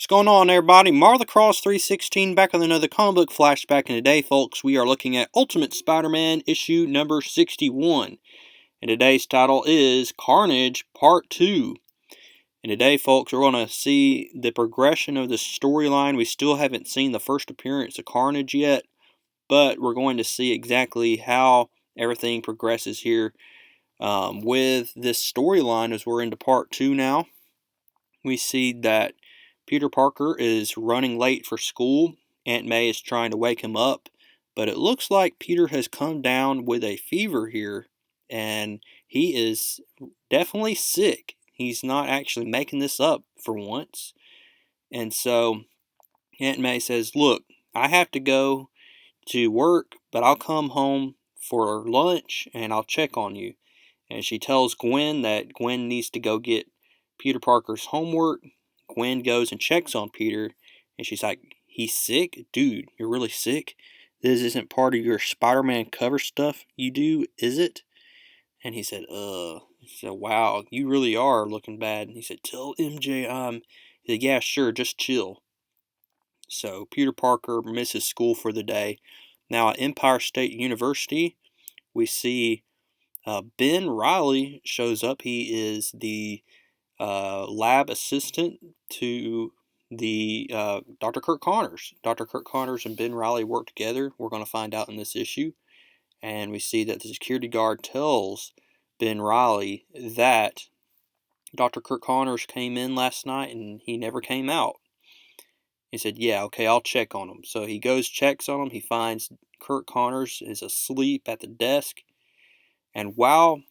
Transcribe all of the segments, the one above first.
What's going on, everybody? Martha Cross 316 back with another comic book flashback, and today, folks, we are looking at Ultimate Spider-Man issue number 61. And today's title is Carnage Part 2. And today, folks, we're going to see the progression of the storyline. We still haven't seen the first appearance of Carnage yet, but we're going to see exactly how everything progresses here with this storyline as we're into Part 2 now. We see that Peter Parker is running late for school. Aunt May is trying to wake him up, but it looks like Peter has come down with a fever here, and he is definitely sick. He's not actually making this up for once. And so Aunt May says, "Look, I have to go to work, but I'll come home for lunch and I'll check on you." And she tells Gwen that Gwen needs to go get Peter Parker's homework. Gwen goes and checks on Peter, and she's like, "He's sick? Dude, you're really sick? This isn't part of your Spider-Man cover stuff you do, is it?" And he said, He said, "Wow, you really are looking bad." And he said, "Tell MJ He said, "Yeah, sure, just chill." So Peter Parker misses school for the day. Now at Empire State University, we see Ben Riley shows up. He is the lab assistant to the Dr. Kirk Connors. Dr. Kirk Connors and Ben Riley work together. We're going to find out in this issue. And we see that the security guard tells Ben Riley that Dr. Kirk Connors came in last night and he never came out. He said, "Yeah, okay, I'll check on him." So he goes, checks on him. He finds Kirk Connors is asleep at the desk. And while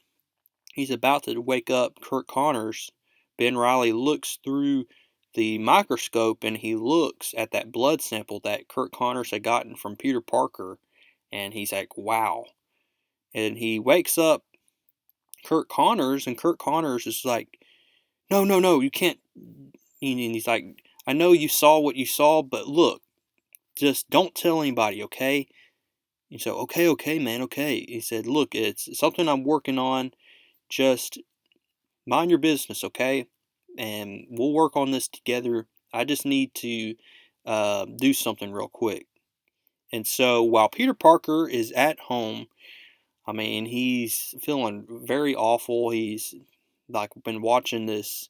he's about to wake up Kirk Connors, Ben Riley looks through the microscope and he looks at that blood sample that Kirk Connors had gotten from Peter Parker, and he's like, "Wow." And he wakes up Kirk Connors, and Kirk Connors is like, "No, no, no, you can't." And he's like, "I know you saw what you saw, but look, just don't tell anybody, okay?" He said, "Okay, okay, man, okay." He said, "Look, it's something I'm working on. Just mind your business, okay? And we'll work on this together. I just need to do something real quick." And so while Peter Parker is at home, I mean, he's feeling very awful. He's like been watching this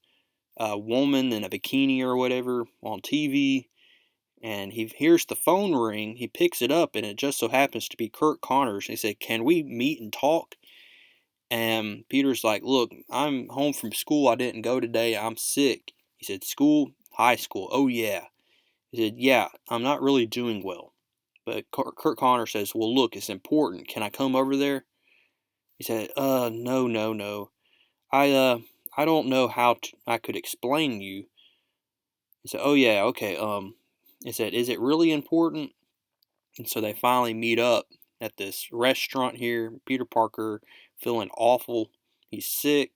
woman in a bikini or whatever on TV, and he hears the phone ring. He picks it up, and it just so happens to be Kirk Connors. He said, "Can we meet and talk?" And Peter's like, "Look, I'm home from school. I didn't go today. I'm sick." He said, "School? High school? Oh, yeah." He said, "Yeah, I'm not really doing well." But Kurt Connor says, "Well, look, it's important. Can I come over there?" He said, No, no, no. I don't know how I could explain you." He said, "Oh, yeah, okay, he said, "Is it really important?" And so they finally meet up at this restaurant here. Peter Parker feeling awful. He's sick.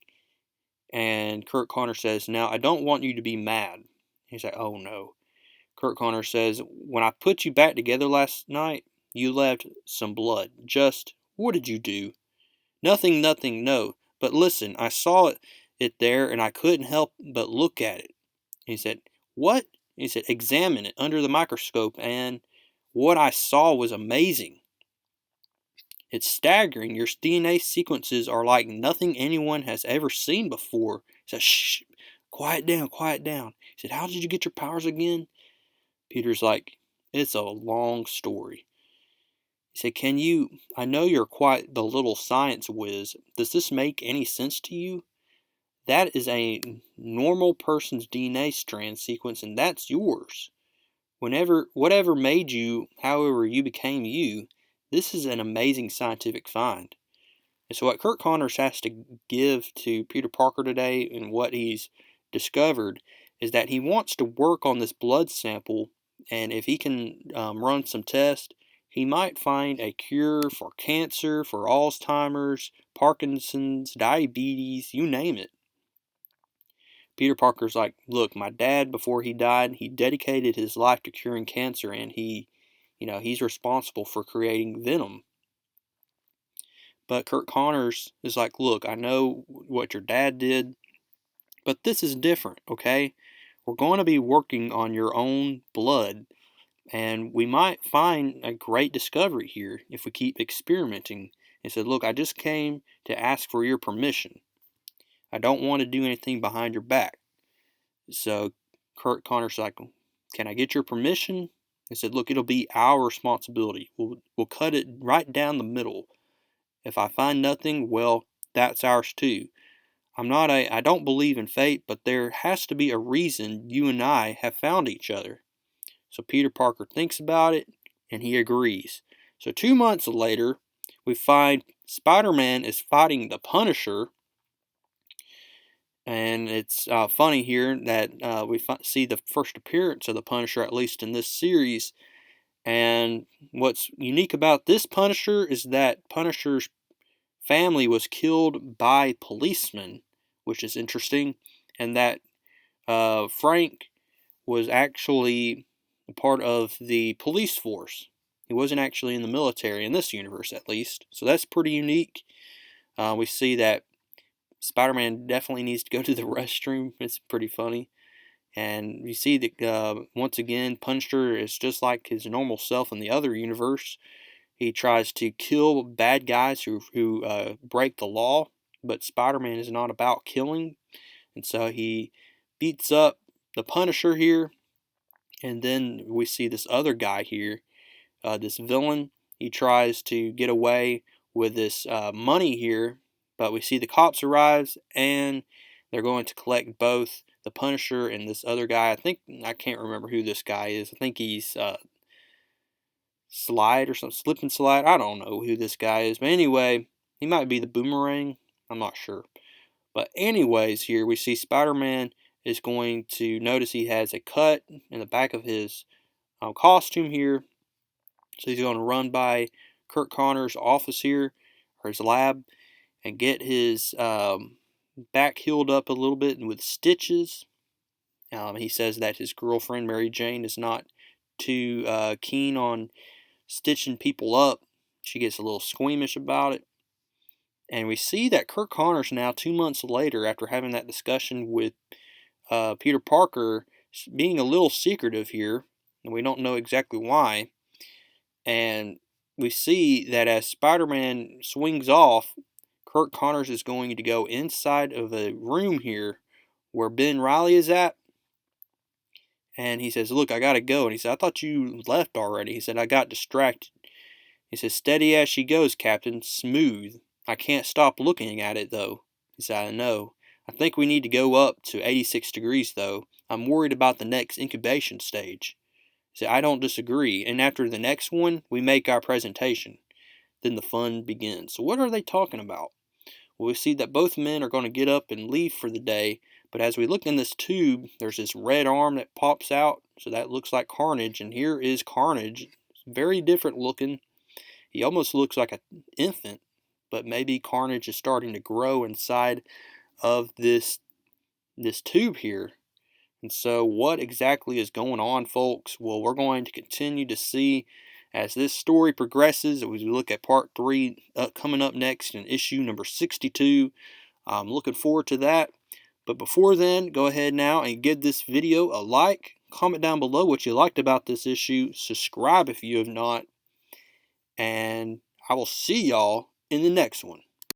And Kurt Connor says, "Now, I don't want you to be mad." He's like, "Oh, no." Kurt Connor says, "When I put you back together last night, you left some blood. Just, what did you do?" "Nothing, nothing, no. But listen, I saw it there and I couldn't help but look at it." He said, "What?" He said, "Examine it under the microscope, and what I saw was amazing. It's staggering. Your DNA sequences are like nothing anyone has ever seen before." He said, "Shh, quiet down, quiet down." He said, "How did you get your powers again?" Peter's like, "It's a long story." He said, I know you're quite the little science whiz. Does this make any sense to you? That is a normal person's DNA strand sequence, and that's yours. Whatever made you, however you became you, this is an amazing scientific find." And so what Kurt Connors has to give to Peter Parker today and what he's discovered is that he wants to work on this blood sample, and if he can run some tests, he might find a cure for cancer, for Alzheimer's, Parkinson's, diabetes, you name it. Peter Parker's like, "Look, my dad, before he died, he dedicated his life to curing cancer, and he's responsible for creating Venom." But Kurt Connors is like, "Look, I know what your dad did, but this is different, okay? we're going to be working on your own blood, and we might find a great discovery here if we keep experimenting. He said, look, I just came to ask for your permission. I don't want to do anything behind your back. So Kurt Connor's like, can I get your permission? He said, look, it'll be our responsibility. We'll cut it right down the middle. If I find nothing, well, that's ours too. I don't believe in fate, but there has to be a reason you and I have found each other. So Peter Parker thinks about it, and he agrees. So 2 months later, we find Spider-Man is fighting the Punisher. And it's funny here that we see the first appearance of the Punisher, at least in this series. And what's unique about this Punisher is that Punisher's family was killed by policemen, which is interesting. And that Frank was actually a part of the police force. He wasn't actually in the military, in this universe at least. So that's pretty unique. We see that Spider-Man definitely needs to go to the restroom. It's pretty funny. And you see that once again, Punisher is just like his normal self in the other universe. He tries to kill bad guys who break the law, but Spider-Man is not about killing. And so he beats up the Punisher here. And then we see this other guy here, this villain. He tries to get away with this money here, but we see the cops arrives, and they're going to collect both the Punisher and this other guy. I can't remember who this guy is. I think he's Slide or something, Slip and Slide. I don't know who this guy is, but anyway, he might be the Boomerang. I'm not sure. But anyways, here we see Spider-Man is going to notice he has a cut in the back of his costume here. So he's going to run by Kurt Connor's office here, or his lab, and get his back healed up a little bit with stitches. He says that his girlfriend, Mary Jane, is not too keen on stitching people up. She gets a little squeamish about it. And we see that Kurt Connor's now 2 months later, after having that discussion with Peter Parker, being a little secretive here, and we don't know exactly why. And we see that as Spider-Man swings off, Kurt Connors is going to go inside of a room here where Ben Reilly is at. And he says, look, I got to go. And he said, I thought you left already. He said, I got distracted. He says, steady as she goes, Captain. Smooth. I can't stop looking at it, though. He said, I know. I think we need to go up to 86 degrees, though. I'm worried about the next incubation stage. He said, I don't disagree. And after the next one, we make our presentation. Then the fun begins. So what are they talking about? Well, we see that both men are going to get up and leave for the day. But as we look in this tube, there's this red arm that pops out. So that looks like Carnage. And here is Carnage. It's very different looking. He almost looks like an infant. But maybe Carnage is starting to grow inside of this tube here. And so what exactly is going on, folks? Well, we're going to continue to see as this story progresses. As we look at part 3 coming up next in issue number 62. I'm looking forward to that. But before then, go ahead now and give this video a like. Comment down below what you liked about this issue. Subscribe if you have not. And I will see y'all in the next one.